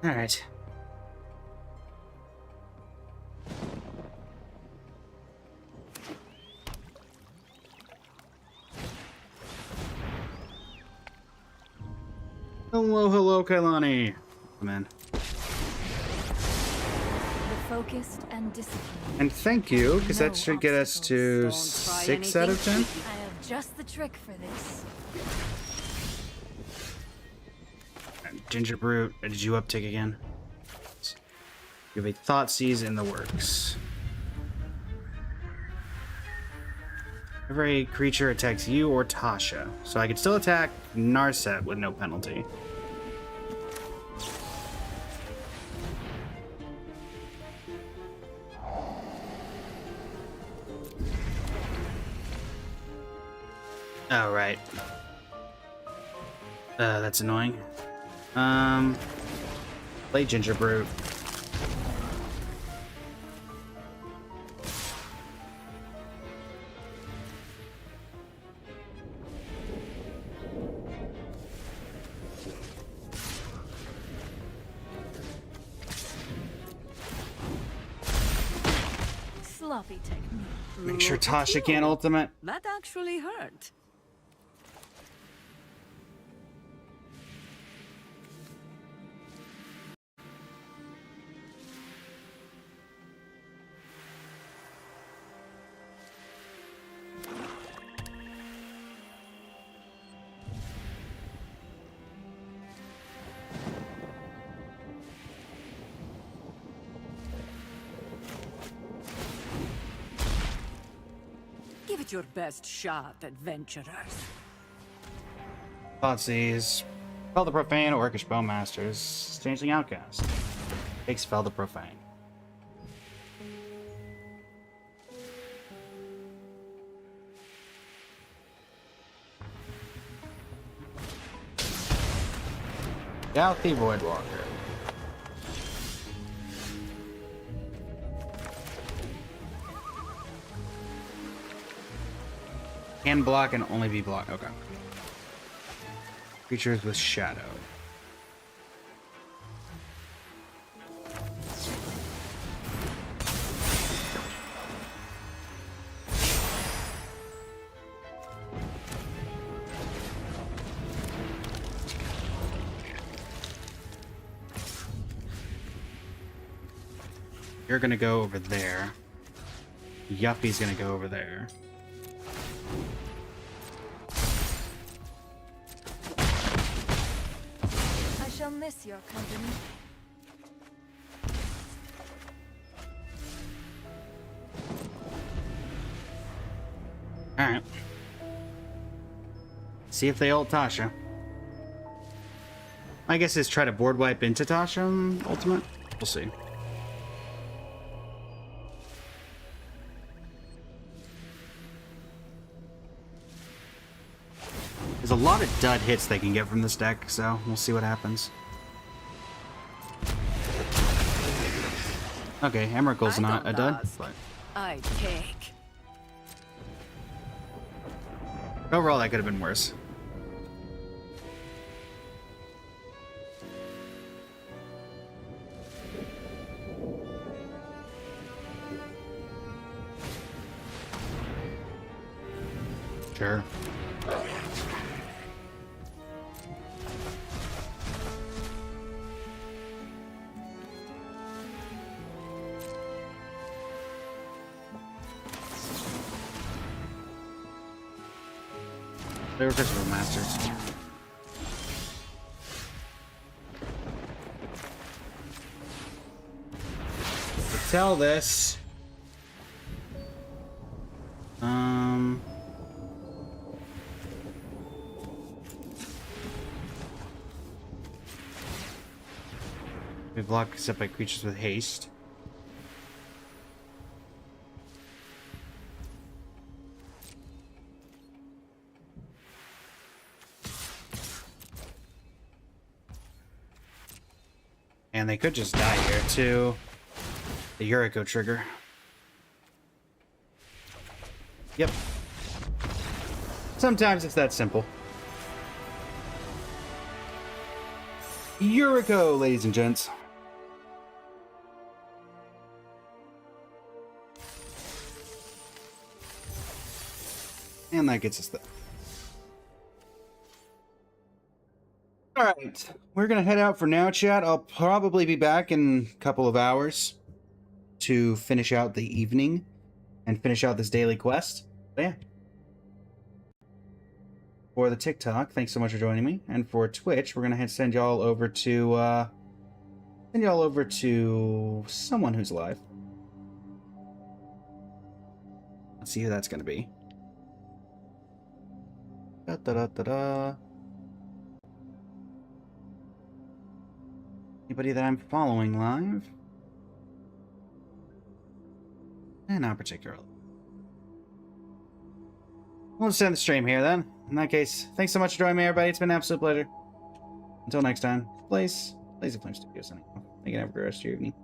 Speaker 1: All right. Hello, hello, Kailani. Come in.
Speaker 2: The focused and disciplined.
Speaker 1: And thank you, because that
Speaker 2: No
Speaker 1: should get us to
Speaker 2: obstacles.
Speaker 5: Don't try
Speaker 1: 6 out of 10.
Speaker 5: anything
Speaker 2: I have just the trick for this.
Speaker 1: Ginger Brute, did you uptick again? You have a Thought Seize in the works. Every creature attacks you or Tasha, so I could still attack Narset with no penalty. Oh, right. That's annoying. Play Ginger Brute.
Speaker 2: Sloppy technique.
Speaker 1: Make sure
Speaker 5: Look at
Speaker 1: Tasha
Speaker 5: you.
Speaker 1: can't ultimate.
Speaker 5: That actually hurt. Give it your best shot, adventurers.
Speaker 1: Thought Seize. Spell the Profane, Orcish Bowmasters. Changeling Outcast. Take Spell the Profane. Gouthie Voidwalker. Can block and only be blocked. Okay. Creatures with shadow. You're gonna go over there. Yuppie's gonna go over there.
Speaker 2: I shall miss your company.
Speaker 1: Alright. See if they ult Tasha. My guess is try to board wipe into Tasha ultimate. We'll see. There's a lot of dud hits they can get from this deck, so we'll see what happens. Okay, Emerald's
Speaker 5: I
Speaker 1: not a
Speaker 5: don't
Speaker 1: dud,
Speaker 5: ask.
Speaker 1: but
Speaker 5: I take.
Speaker 1: overall that could have been worse. Sure. They were Crystal Masters. To tell this. We block except by creatures with haste. And they could just die here, too. The Yuriko trigger. Yep. Sometimes it's that simple. Yuriko, ladies and gents. And that gets us there. Alright, we're gonna head out for now, chat. I'll probably be back in a couple of hours to finish out the evening and finish out this daily quest. But yeah. For the TikTok, thanks so much for joining me. And for Twitch, we're gonna send y'all over to someone who's live. Let's see who that's gonna be. Da da da da da. Anybody that I'm following live? Not particularly. We'll just end the stream here then. In that case, thanks so much for joining me, everybody. It's been an absolute pleasure. Until next time, Blaze of Flame Studios signing off. Make it have a great rest of your evening.